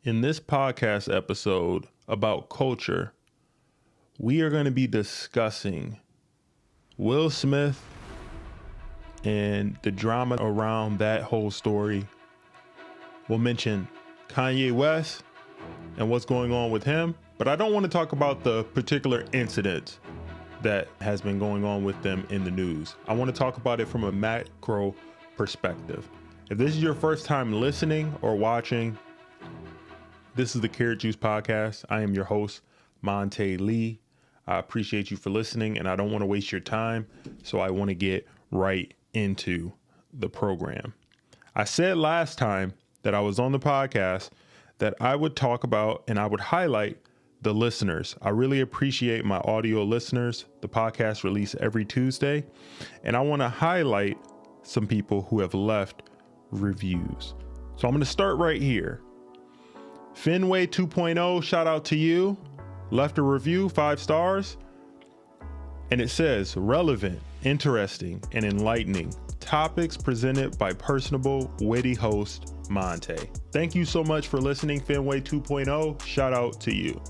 In this podcast episode about culture, we are going to be discussing Will Smith and the drama around that whole story. We'll mention Kanye West and what's going on with him, but I don't want to talk about the particular incident that has been going on with them in the news. I want to talk about it from a macro perspective. If this is your first time listening or watching, this is the Karat Juice Podcast. I am your host, Monte Lee. I appreciate you for listening, and I don't want to waste your time, so I want to get right into the program. I said last time that I was on the podcast that I would talk about and I would highlight the listeners. I really appreciate my audio listeners. The podcast releases every Tuesday, and I want to highlight some people who have left reviews. So I'm going to start right here. Fenway 2.0, shout out to you. Left a review, 5 stars. And it says, relevant, interesting, and enlightening topics presented by personable, witty host, Monte. Thank you so much for listening, Fenway 2.0. Shout out to you.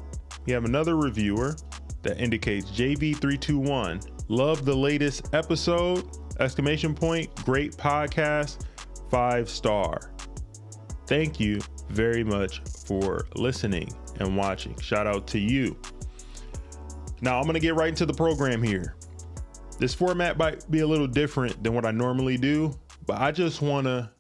We have another reviewer that indicates JV321. Love the latest episode, ! Great podcast, 5 star. Thank you very much for listening and watching. Shout out to you. Now I'm going to get right into the program here. This format might be a little different than what I normally do, but I just want to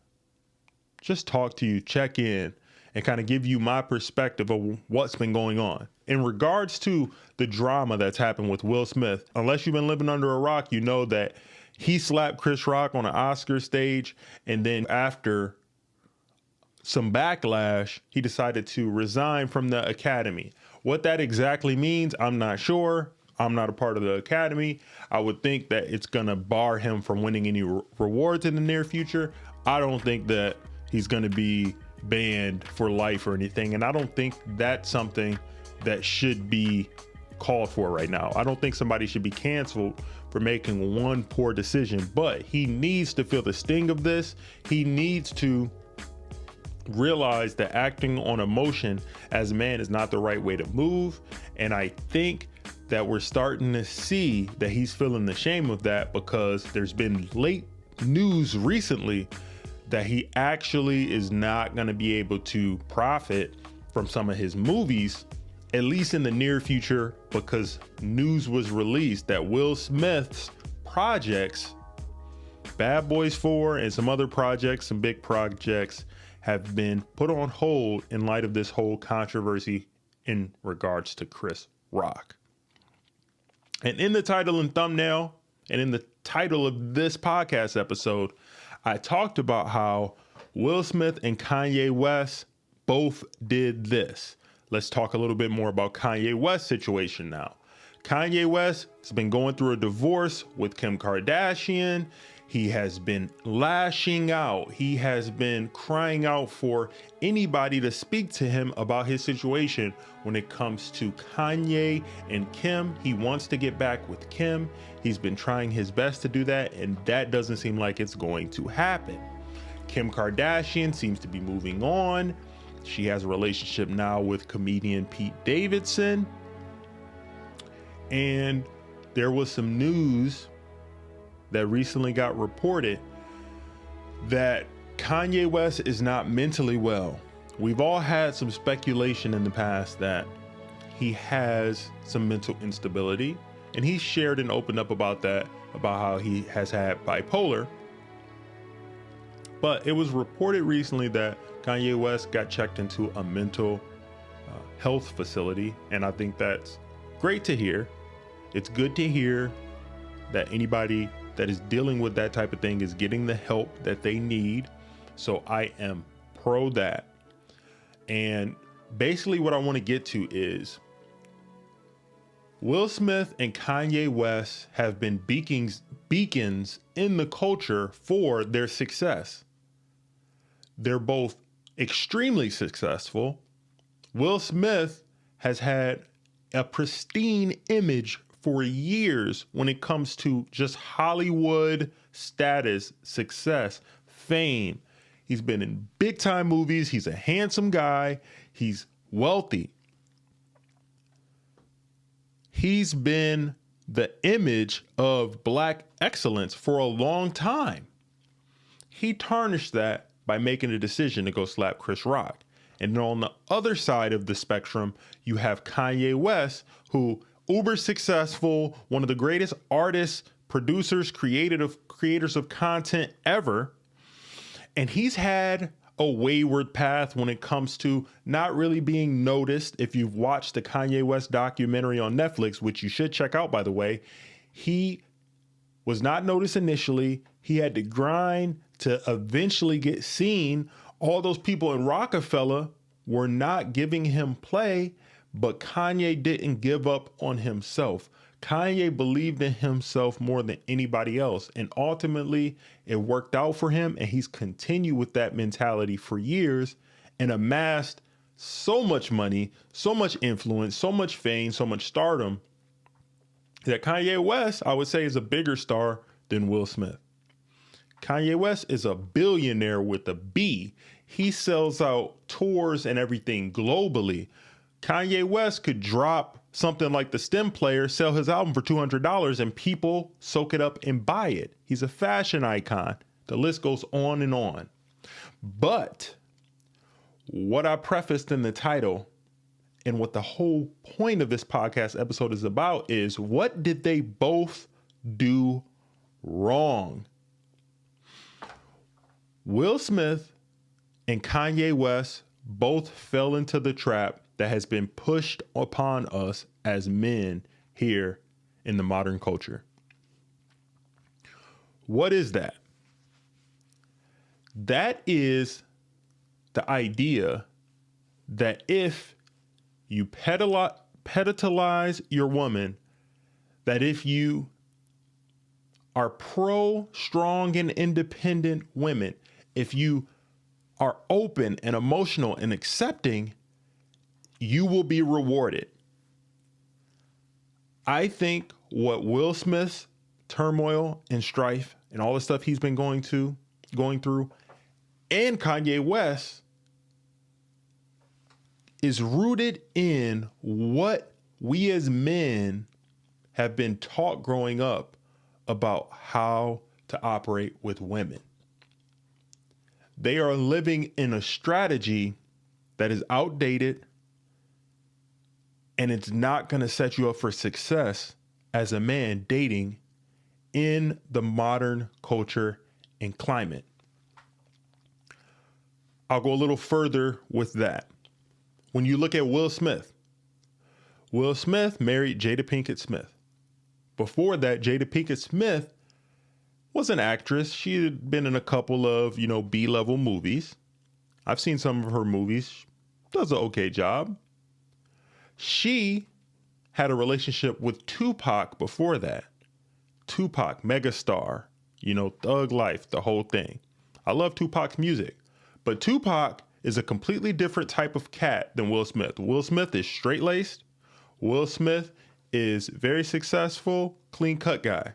talk to you, check in, and kind of give you my perspective of what's been going on. In regards to the drama that's happened with Will Smith, unless you've been living under a rock, you know that he slapped Chris Rock on an Oscar stage, and then after some backlash, he decided to resign from the Academy. What that exactly means, I'm not sure. I'm not a part of the Academy. I would think that it's going to bar him from winning any rewards in the near future. I don't think that he's going to be banned for life or anything. And I don't think that's something that should be called for right now. I don't think somebody should be canceled for making one poor decision, but he needs to feel the sting of this. He needs to realize that acting on emotion as a man is not the right way to move. And I think that we're starting to see that he's feeling the shame of that, because there's been late news recently that he actually is not going to be able to profit from some of his movies, at least in the near future, because news was released that Will Smith's projects, Bad Boys 4 and some other projects, some big projects, have been put on hold in light of this whole controversy in regards to Chris Rock. And in the title and thumbnail, and in the title of this podcast episode, I talked about how Will Smith and Kanye West both did this. Let's talk a little bit more about Kanye West's situation now. Kanye West has been going through a divorce with Kim Kardashian. He has been lashing out. He has been crying out for anybody to speak to him about his situation when it comes to Kanye and Kim. He wants to get back with Kim. He's been trying his best to do that, and that doesn't seem like it's going to happen. Kim Kardashian seems to be moving on. She has a relationship now with comedian Pete Davidson. And there was some news that recently got reported that Kanye West is not mentally well. We've all had some speculation in the past that he has some mental instability, and he shared and opened up about that, about how he has had bipolar. But it was reported recently that Kanye West got checked into a mental health facility, and I think that's great to hear. It's good to hear that anybody that is dealing with that type of thing is getting the help that they need. So I am pro that. And basically what I want to get to is Will Smith and Kanye West have been beacons in the culture for their success. They're both extremely successful. Will Smith has had a pristine image for years when it comes to just Hollywood status, success, fame. He's been in big time movies. He's a handsome guy. He's wealthy. He's been the image of black excellence for a long time. He tarnished that by making a decision to go slap Chris Rock. And then on the other side of the spectrum, you have Kanye West, who uber successful, one of the greatest artists, producers, creators of content ever. And he's had a wayward path when it comes to not really being noticed. If you've watched the Kanye West documentary on Netflix, which you should check out, by the way, he was not noticed initially. He had to grind to eventually get seen. All those people in Rockefeller were not giving him play, but Kanye didn't give up on himself. Kanye believed in himself more than anybody else. And ultimately, it worked out for him. And he's continued with that mentality for years and amassed so much money, so much influence, so much fame, so much stardom that Kanye West, I would say, is a bigger star than Will Smith. Kanye West is a billionaire with a B. He sells out tours and everything globally. Kanye West could drop something like the Stem Player, sell his album for $200, and people soak it up and buy it. He's a fashion icon. The list goes on and on. But what I prefaced in the title and what the whole point of this podcast episode is about is, what did they both do wrong? Will Smith and Kanye West both fell into the trap that has been pushed upon us as men here in the modern culture. What is that? That is the idea that if you pedestalize your woman, that if you are pro, strong, and independent women, if you are open and emotional and accepting, you will be rewarded. I think what Will Smith's turmoil and strife and all the stuff he's been going through, and Kanye West is rooted in what we as men have been taught growing up about how to operate with women. They are living in a strategy that is outdated, and it's not going to set you up for success as a man dating in the modern culture and climate. I'll go a little further with that. When you look at Will Smith married Jada Pinkett Smith. Before that, Jada Pinkett Smith was an actress. She had been in a couple of, B-level movies. I've seen some of her movies. Does an okay job. She had a relationship with Tupac before that. Tupac, megastar, thug life, the whole thing. I love Tupac's music, but Tupac is a completely different type of cat than Will Smith. Will Smith is straight-laced. Will Smith is very successful, clean-cut guy.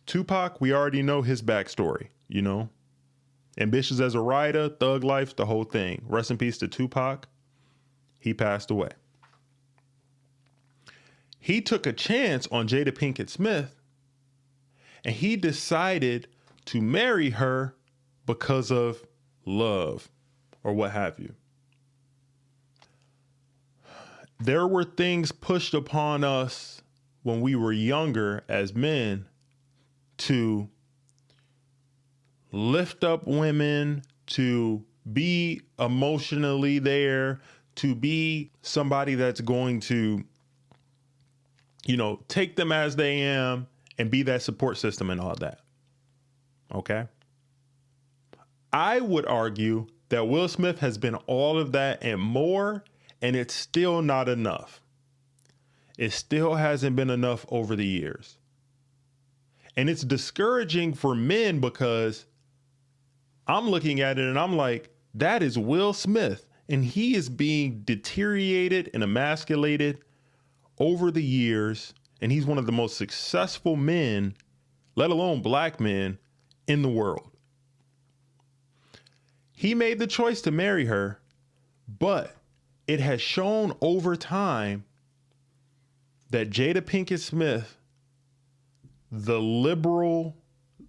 Tupac, we already know his backstory, Ambitious as a writer, thug life, the whole thing. Rest in peace to Tupac. He passed away. He took a chance on Jada Pinkett Smith, and he decided to marry her because of love or what have you. There were things pushed upon us when we were younger as men to lift up women, to be emotionally there, to be somebody that's going to, take them as they am and be that support system and all that. Okay. I would argue that Will Smith has been all of that and more, and it's still not enough. It still hasn't been enough over the years. And it's discouraging for men because I'm looking at it and I'm like, that is Will Smith, and he is being deteriorated and emasculated over the years. And he's one of the most successful men, let alone black men, in the world. He made the choice to marry her, but it has shown over time that Jada Pinkett Smith, the liberal,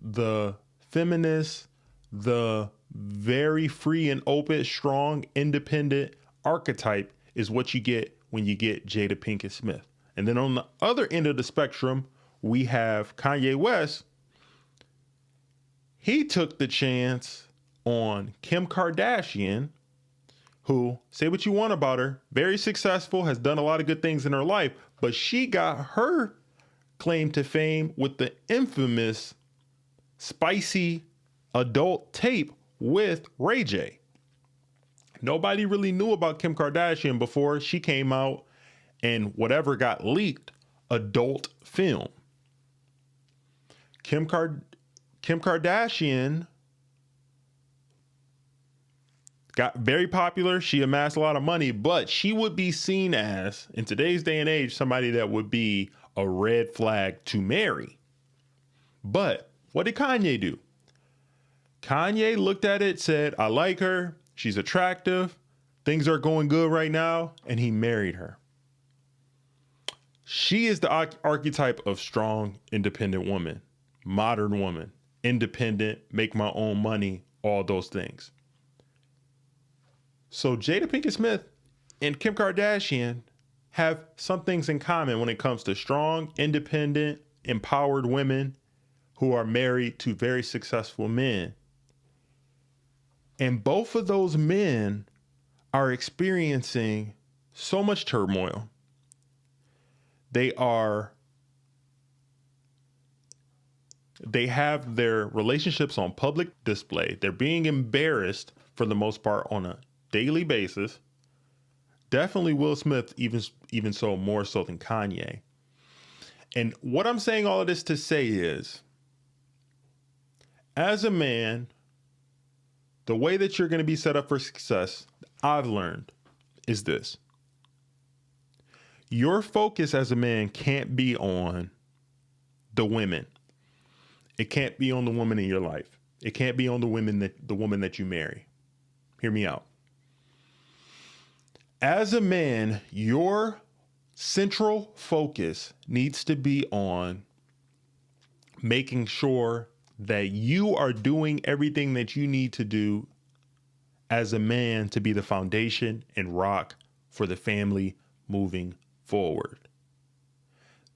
the feminist, the very free and open, strong, independent archetype is what you get when you get Jada Pinkett Smith. And then on the other end of the spectrum, we have Kanye West. He took the chance on Kim Kardashian, who, say what you want about her, very successful, has done a lot of good things in her life, but she got her claim to fame with the infamous spicy adult tape with Ray J. Nobody really knew about Kim Kardashian before she came out and whatever got leaked, adult film. Kim Kardashian got very popular. She amassed a lot of money, but she would be seen as, in today's day and age, somebody that would be a red flag to marry. But what did Kanye do? Kanye looked at it, said, I like her. She's attractive. Things are going good right now. And he married her. She is the archetype of strong, independent woman, modern woman, independent, make my own money, all those things. So Jada Pinkett Smith and Kim Kardashian have some things in common when it comes to strong, independent, empowered women who are married to very successful men. And both of those men are experiencing so much turmoil. They have their relationships on public display. They're being embarrassed for the most part on a daily basis. Definitely Will Smith, even so, more so than Kanye. And what I'm saying all of this to say is, as a man, the way that you're going to be set up for success, I've learned, is this. Your focus as a man can't be on the women. It can't be on the woman in your life. It can't be on the woman that you marry. Hear me out. As a man, your central focus needs to be on making sure that you are doing everything that you need to do as a man to be the foundation and rock for the family moving forward.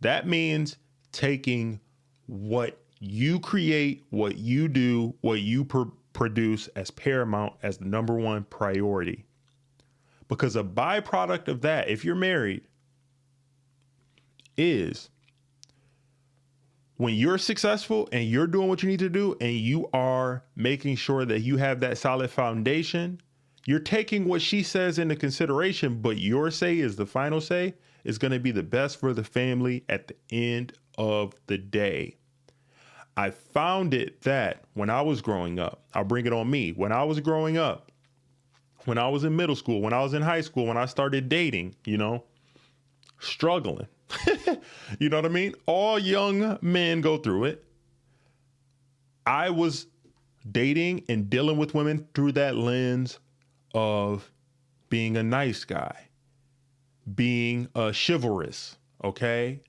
That means taking what you create, what you do, what you produce as paramount, as the number one priority. Because a byproduct of that, if you're married, is when you're successful and you're doing what you need to do and you are making sure that you have that solid foundation, you're taking what she says into consideration, but your say is the final say, is going to be the best for the family at the end of the day. I found it that when I was growing up, I'll bring it on me. When I was growing up, when I was in middle school, when I was in high school, when I started dating, struggling. You know what I mean? All young men go through it. I was dating and dealing with women through that lens of being a nice guy, being chivalrous, okay?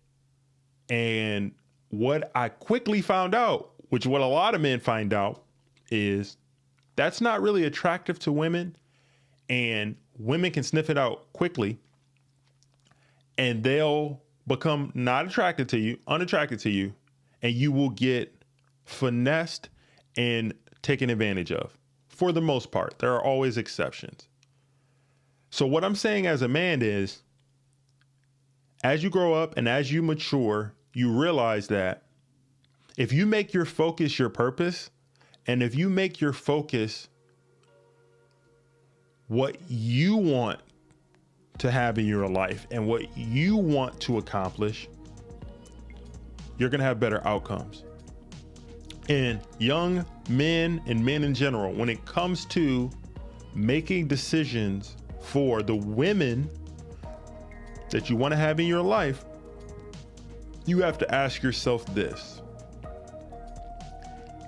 And what I quickly found out, which what a lot of men find out, is that's not really attractive to women. And women can sniff it out quickly and they'll become not attracted to you, unattracted to you, and you will get finessed and taken advantage of. For the most part, there are always exceptions. So what I'm saying as a man is, as you grow up and as you mature, you realize that if you make your focus your purpose, and if you make your focus what you want to have in your life and what you want to accomplish, you're going to have better outcomes. And young men and men in general, when it comes to making decisions for the women that you want to have in your life, you have to ask yourself this: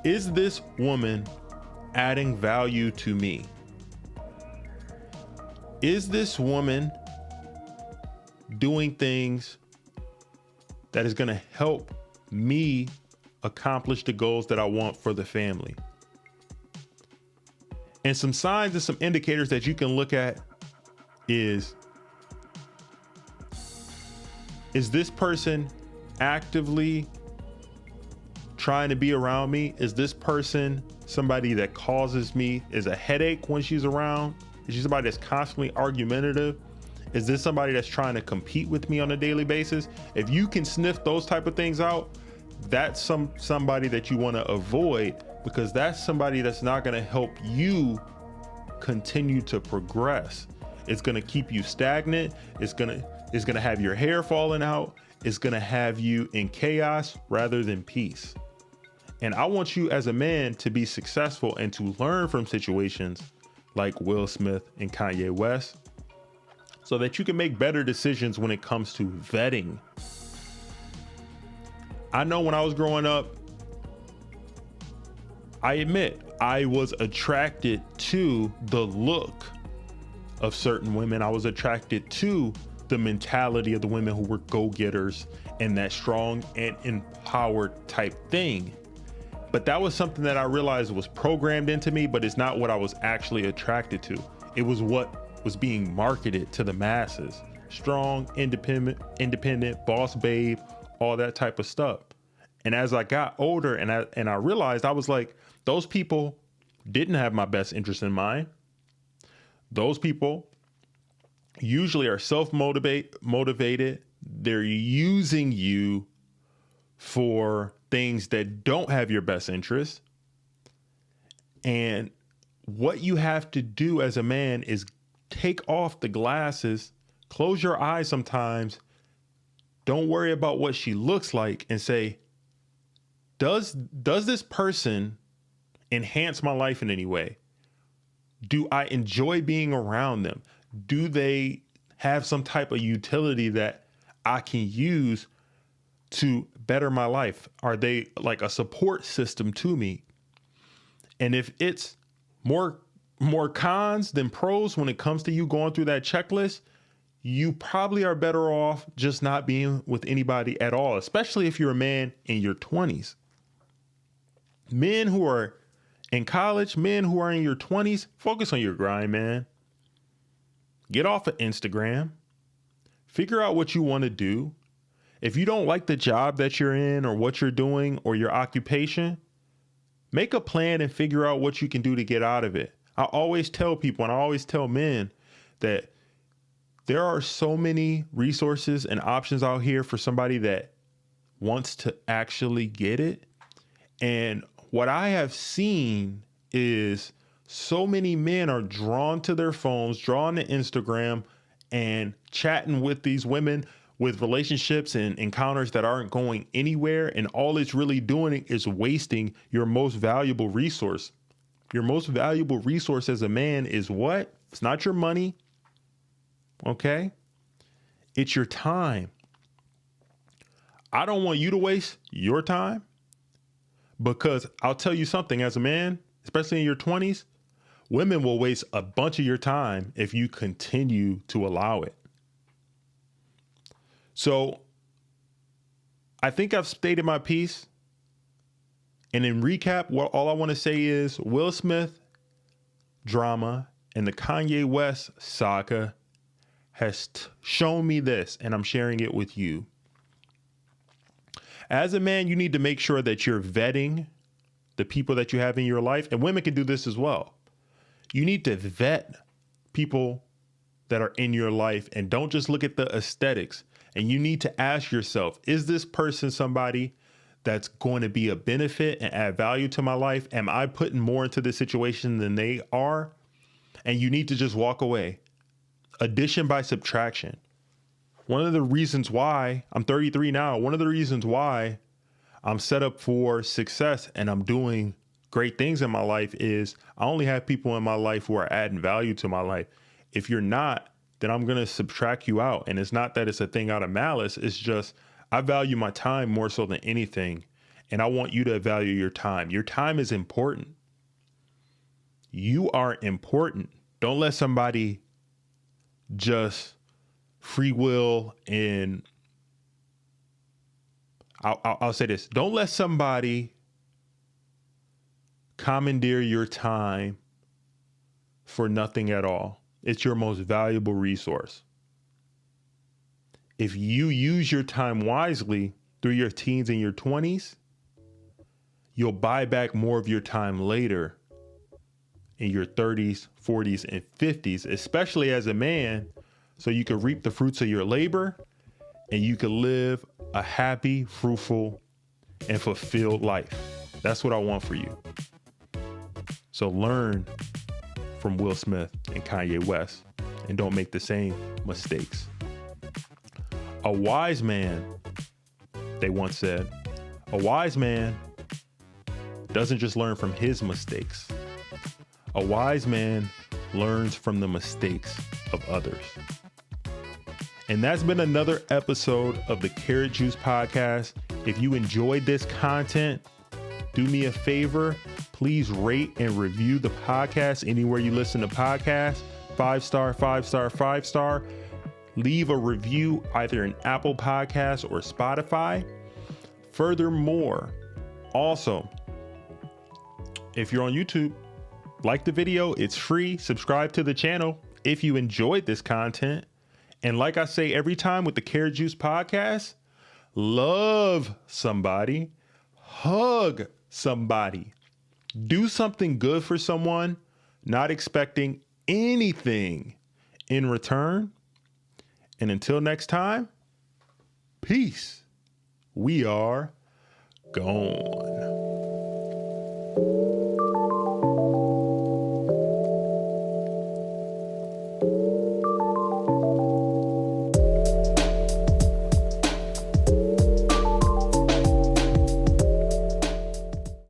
is this woman adding value to me? Is this woman doing things that is going to help me accomplish the goals that I want for the family? And some signs and some indicators that you can look at is this person actively trying to be around me? Is this person somebody that causes me is a headache when she's around? Is she somebody that's constantly argumentative? Is this somebody that's trying to compete with me on a daily basis? If you can sniff those type of things out, that's somebody that you want to avoid, because that's somebody that's not going to help you continue to progress. It's going to keep you stagnant. It's going to have your hair falling out. It's going to have you in chaos rather than peace. And I want you as a man to be successful and to learn from situations like Will Smith and Kanye West, so that you can make better decisions when it comes to vetting. I know when I was growing up, I admit I was attracted to the look of certain women. I was attracted to the mentality of the women who were go-getters and that strong and empowered type thing. But that was something that I realized was programmed into me, but it's not what I was actually attracted to. It was what was being marketed to the masses. Strong, independent, boss babe, all that type of stuff. And as I got older and I realized, I was like, those people didn't have my best interest in mind. Those people usually are motivated. They're using you for things that don't have your best interest. And what you have to do as a man is take off the glasses, close your eyes sometimes. Don't worry about what she looks like and say, does this person enhance my life in any way? Do I enjoy being around them? Do they have some type of utility that I can use to better my life? Are they like a support system to me? And if it's more cons than pros when it comes to you going through that checklist, you probably are better off just not being with anybody at all, especially if you're a man in your 20s. Men who are in college, men who are in your 20s, focus on your grind, man. Get off of Instagram. Figure out what you want to do. If you don't like the job that you're in or what you're doing or your occupation, make a plan and figure out what you can do to get out of it. I always tell people, and I always tell men, that there are so many resources and options out here for somebody that wants to actually get it. And what I have seen is so many men are drawn to their phones, drawn to Instagram, and chatting with these women with relationships and encounters that aren't going anywhere. And all it's really doing is wasting your most valuable resource. Your most valuable resource as a man is what? It's not your money. Okay? It's your time. I don't want you to waste your time, because I'll tell you something, as a man, especially in your 20s, women will waste a bunch of your time if you continue to allow it. So I think I've stated my piece. And in recap, all I want to say is Will Smith drama and the Kanye West saga has shown me this, and I'm sharing it with you. As a man, you need to make sure that you're vetting the people that you have in your life, and women can do this as well. You need to vet people that are in your life, and don't just look at the aesthetics. And you need to ask yourself, is this person somebody that's going to be a benefit and add value to my life? Am I putting more into this situation than they are? And you need to just walk away. Addition by subtraction. One of the reasons why I'm 33 now, one of the reasons why I'm set up for success and I'm doing great things in my life is I only have people in my life who are adding value to my life. If you're not, then I'm going to subtract you out. And it's not that it's a thing out of malice. It's just I value my time more so than anything. And I want you to value your time. Your time is important. You are important. Don't let somebody just free will and I'll say this. Don't let somebody commandeer your time for nothing at all. It's your most valuable resource. If you use your time wisely through your teens and your 20s, you'll buy back more of your time later in your 30s, 40s, and 50s, especially as a man, so you can reap the fruits of your labor and you can live a happy, fruitful, and fulfilled life. That's what I want for you. So learn from Will Smith and Kanye West and don't make the same mistakes. A wise man, they once said, a wise man doesn't just learn from his mistakes. A wise man learns from the mistakes of others. And that's been another episode of the Karat Juice Podcast. If you enjoyed this content, do me a favor, please rate and review the podcast anywhere you listen to podcasts. 5-star, 5-star, 5-star. Leave a review either in Apple Podcasts or Spotify. Furthermore, also, if you're on YouTube, like the video, it's free. Subscribe to the channel if you enjoyed this content. And like I say every time with the Karat Juice Podcast, love somebody, hug somebody, do something good for someone, not expecting anything in return. And until next time, peace. We are gone.